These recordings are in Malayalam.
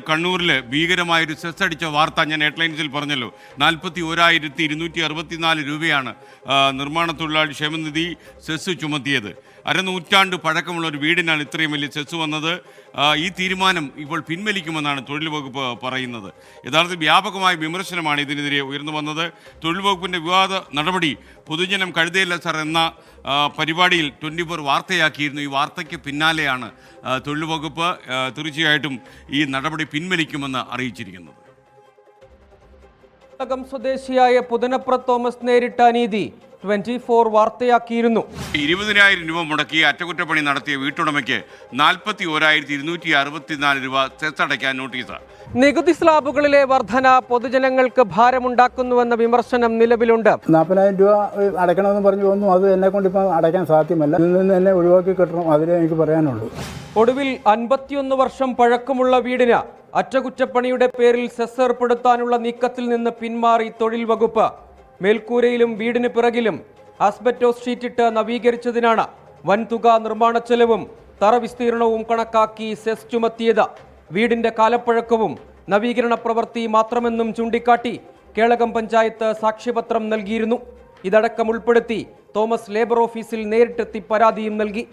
കണ്ണൂരിൽ ഭീകരമായൊരു സെസ് അടിച്ച വാർത്ത ഞാൻ ഹെഡ്ലൈൻസിൽ പറഞ്ഞല്ലോ. 41,264 രൂപയാണ് നിർമ്മാണ തൊഴിലാളി ക്ഷേമനിധി സെസ് ചുമത്തിയത്. അരനൂറ്റാണ്ട് പഴക്കമുള്ള ഒരു വീടിനാണ് ഇത്രയും വലിയ സെസ് വന്നത്. ഈ തീരുമാനം ഇപ്പോൾ പിൻവലിക്കുമെന്നാണ് തൊഴിൽ വകുപ്പ് പറയുന്നത്. യഥാർത്ഥത്തിൽ വ്യാപകമായ വിമർശനമാണ് ഇതിനെതിരെ ഉയർന്നു വന്നത്. തൊഴിൽ വകുപ്പിൻ്റെ വിവാദ നടപടി പൊതുജനം കഴുതയില്ല സർ എന്ന പരിപാടിയിൽ 24 വാർത്തയാക്കിയിരുന്നു. ഈ വാർത്തയ്ക്ക് പിന്നാലെയാണ് തൊഴിൽ വകുപ്പ് തീർച്ചയായിട്ടും ഈ നടപടി പിൻവലിക്കുമെന്ന് അറിയിച്ചിരിക്കുന്നത്. സ്വദേശിയായ പുതനപ്ര തോമസ് നേരിട്ട അനീതി 24 വാർത്തയാക്കിയിരുന്നു. 20,000 രൂപ മുടക്കി അറ്റകുറ്റപ്പണി നടത്തിയ വീട്ടുടമയ്ക്ക് 41,264 രൂപ സെസ് അടയ്ക്കാൻ നോട്ടീസ്. നികുതി സ്ലാബുകളിലെ വർധന പൊതുജനങ്ങൾക്ക് ഭാരമുണ്ടാക്കുന്നുവെന്ന വിമർശനം നിലവിലുണ്ട്. 40,000 രൂപ അടയ്ക്കണമെന്ന് പറഞ്ഞു തോന്നുന്നു. അത് എന്നെ കൊണ്ട് ഇപ്പം അടയ്ക്കാൻ സാധ്യമല്ല. ഇതിൽ നിന്ന് എന്നെ ഒഴിവാക്കി കിട്ടണം. അതിലേ എനിക്ക് പറയാനുള്ളൂ. ഒടുവിൽ 51 വർഷം പഴക്കമുള്ള വീടിന് അറ്റകുറ്റപ്പണിയുടെ പേരിൽ സെസ് ഏർപ്പെടുത്താനുള്ള നീക്കത്തിൽ നിന്ന് പിന്മാറി തൊഴിൽ വകുപ്പ്. മേൽക്കൂരയിലും വീടിന് പിറകിലും ആസ്ബറ്റോസ് ഷീറ്റിട്ട് നവീകരിച്ചതിനാണ് വൻതുക നിർമ്മാണ ചെലവും തറ വിസ്തീർണവും കണക്കാക്കി സെസ് ചുമത്തിയത്. വീടിന്റെ കാലപ്പഴക്കവും നവീകരണ പ്രവൃത്തി മാത്രമെന്നും ചൂണ്ടിക്കാട്ടി കേളകം പഞ്ചായത്ത് സാക്ഷ്യപത്രം നൽകിയിരുന്നു. ഇതടക്കം ഉൾപ്പെടുത്തി തോമസ് ലേബർ ഓഫീസിൽ നേരിട്ടെത്തി പരാതിയും നൽകി.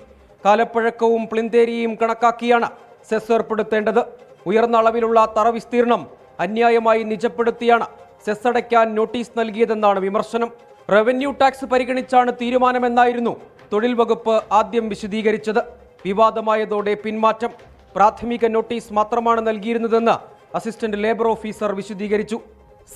കാലപ്പഴക്കവും പ്ലിന്തേരിയയും കണക്കാക്കിയാണ് സെസ് ഏർപ്പെടുത്തേണ്ടത്. ഉയർന്ന അളവിലുള്ള തറ വിസ്തീർണം അന്യായമായി നിജപ്പെടുത്തിയാണ് സെസ് അടയ്ക്കാൻ നോട്ടീസ് നൽകിയതെന്നാണ് വിമർശനം. റവന്യൂ ടാക്സ് പരിഗണിച്ചാണ് തീരുമാനമെന്നായിരുന്നു തൊഴിൽ വകുപ്പ് ആദ്യം വിശദീകരിച്ചത്. വിവാദമായതോടെ പിന്മാറ്റം. പ്രാഥമിക നോട്ടീസ് മാത്രമാണ് നൽകിയിരുന്നതെന്ന് അസിസ്റ്റന്റ് ലേബർ ഓഫീസർ വിശദീകരിച്ചു.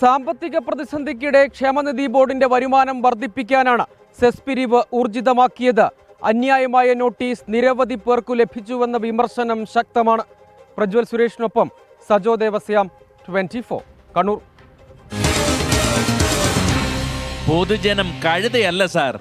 സാമ്പത്തിക പ്രതിസന്ധിക്കിടെ ക്ഷേമനിധി ബോർഡിന്റെ വരുമാനം വർദ്ധിപ്പിക്കാനാണ് സെസ് പിരിവ് ഊർജിതമാക്കിയത്. അന്യായമായ നോട്ടീസ് നിരവധി പേർക്കു ലഭിച്ചുവെന്ന വിമർശനം ശക്തമാണ്. പ്രജ്വൽ സുരേഷിനൊപ്പം സജോ ദേവസ്യാം, 24 കണ്ണൂർ. പൊതുജനം കഴുതയല്ല സാർ.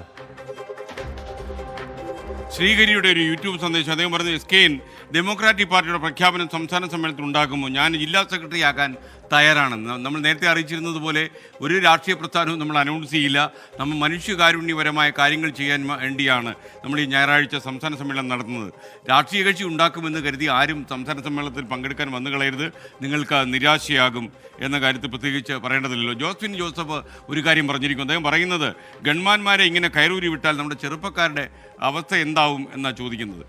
ശ്രീഹരിയുടെ ഒരു യൂട്യൂബ് സന്ദേശം. അദ്ദേഹം പറഞ്ഞത്, SKN ഡെമോക്രാറ്റിക് പാർട്ടിയുടെ പ്രഖ്യാപനം സംസ്ഥാന സമ്മേളനത്തിൽ ഉണ്ടാകുമ്പോൾ ഞാൻ ജില്ലാ സെക്രട്ടറി ആകാൻ തയ്യാറാണെന്ന്. നമ്മൾ നേരത്തെ അറിയിച്ചിരുന്നത് പോലെ ഒരു രാഷ്ട്രീയ പ്രസ്ഥാനവും നമ്മൾ അനൗൺസ് ചെയ്യില്ല. നമ്മൾ മനുഷ്യകാരുണ്യപരമായ കാര്യങ്ങൾ ചെയ്യാൻ വേണ്ടിയാണ് നമ്മൾ ഈ ഞായറാഴ്ച സംസ്ഥാന സമ്മേളനം നടത്തുന്നത്. രാഷ്ട്രീയ കക്ഷി ഉണ്ടാക്കുമെന്ന് കരുതി ആരും സംസ്ഥാന സമ്മേളനത്തിൽ പങ്കെടുക്കാൻ വന്നു കളയരുത്. നിങ്ങൾക്ക് നിരാശയാകും എന്ന കാര്യത്തിൽ പ്രത്യേകിച്ച് പറയേണ്ടതില്ലല്ലോ. ജോസ്ഫിൻ ജോസഫ് ഒരു കാര്യം പറഞ്ഞിരിക്കും. അദ്ദേഹം പറയുന്നത്, ഗൺമാന്മാരെ ഇങ്ങനെ കയറൂരി വിട്ടാൽ നമ്മുടെ ചെറുപ്പക്കാരുടെ അവസ്ഥ എന്താവും എന്നാണ് ചോദിക്കുന്നത്.